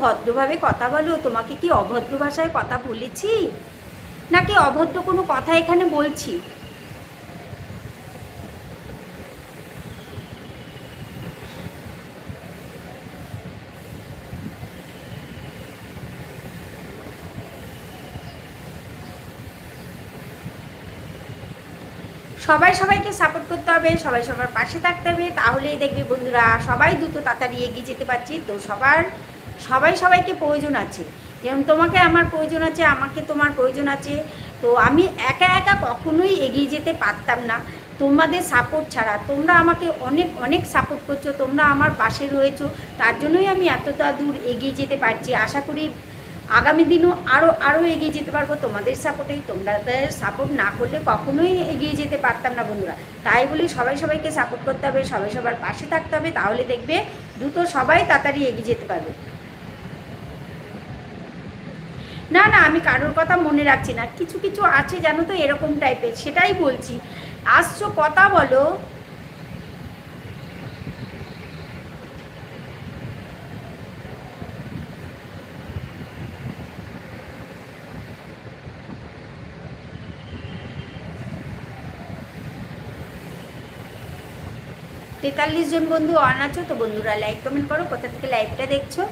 ভদ্রভাবে কথা বলো। তোমাকে কি অভদ্র ভাষায় কথা বলেছি, নাকি অভদ্র কোনো কথা এখানে বলছি? সবাই সবাইকে সাপোর্ট করতে হবে, সবাই সবার পাশে থাকতে হবে, তাহলেই দেখবে বন্ধুরা সবাই দ্রুত তাড়াতাড়ি এগিয়ে যেতে পারছি। তো সবাই সবাইকে প্রয়োজন আছে, যেমন তোমাকে আমার প্রয়োজন আছে, আমাকে তোমার প্রয়োজন আছে। তো আমি একা একা কখনোই এগিয়ে যেতে পারতাম না তোমাদের সাপোর্ট ছাড়া। তোমরা আমাকে অনেক অনেক সাপোর্ট করছো, তোমরা আমার পাশে রয়েছো, তার জন্যই আমি এতটা দূর এগিয়ে যেতে পারছি। আশা করি আগামী দিনও আরও এগিয়ে যেতে পারবো তোমাদের সাপোর্টেই। তোমাদের সাপোর্ট না করলে কখনোই এগিয়ে যেতে পারতাম না বন্ধুরা। তাই বলি সবাই সবাইকে সাপোর্ট করতে হবে, সবাই সবার পাশে থাকতে হবে, তাহলে দেখবে দ্রুত সবাই তাড়াতাড়ি এগিয়ে যেতে পারবে। না না, আমি কারোর কথা মনে রাখছি না। কিছু কিছু আছে জানো তো এরকম টাইপের, সেটাই বলছি। আসছো কথা বলো। 43 জন বন্ধু অন আছো তো বন্ধুরা লাইক কমেন্ট করো, কোথা থেকে লাইভটা দেখছো।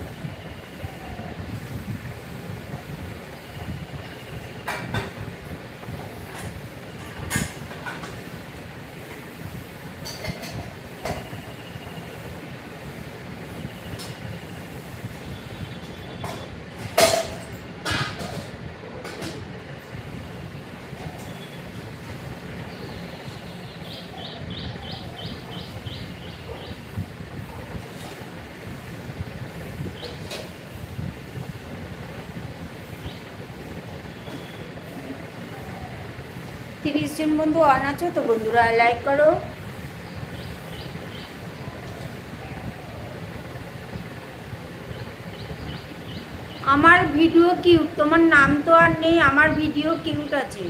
30 জন বন্ধু অন আছো তো বন্ধুরা লাইক করো। আমার ভিডিও কিউট, তোমার নাম তো আর নেই, আমার ভিডিও কিউট আছে।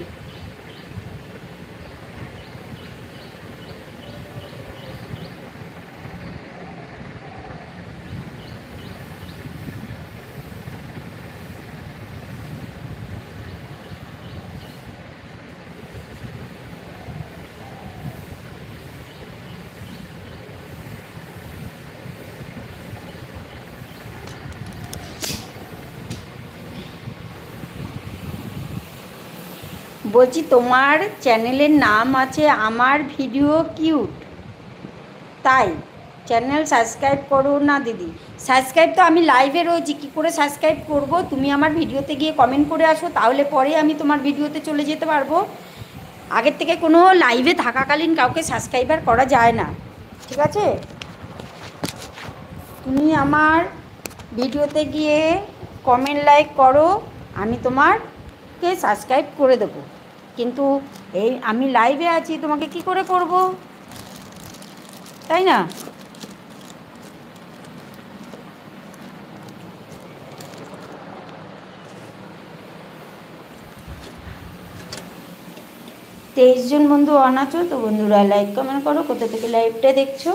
বলছি তোমার চ্যানেলের নাম আছে আমার ভিডিও কিউট, তাই চ্যানেল সাবস্ক্রাইব করো না দিদি। সাবস্ক্রাইব তো আমি লাইভে রয়েছি, কী করে সাবস্ক্রাইব করব? তুমি আমার ভিডিওতে গিয়ে কমেন্ট করে আসো, তাহলে পরে আমি তোমার ভিডিওতে চলে যেতে পারবো। আগের থেকে কোনো লাইভে থাকাকালীন কাউকে সাবস্ক্রাইবার করা যায় না, ঠিক আছে? তুমি আমার ভিডিওতে গিয়ে কমেন্ট লাইক করো, আমি তোমাকে সাবস্ক্রাইব করে দেবো। কিন্তু এই আমি লাইভে আছি, তোমাকে কি করে করব, তাই না? তেইশ জন বন্ধু অন আছো তো বন্ধুরা লাইক কমেন্ট করো, কোথা থেকে লাইভটা দেখছো।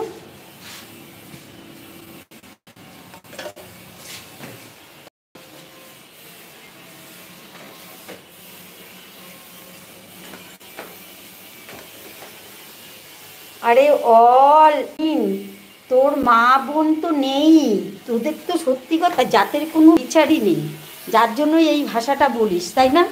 আরে অল ইন, তোর মা বোন তো নেই, তোদের তো সত্যি কথা জাতের কোনো বিচারই নেই, যার জন্য এই ভাষাটা বলিস, তাই না?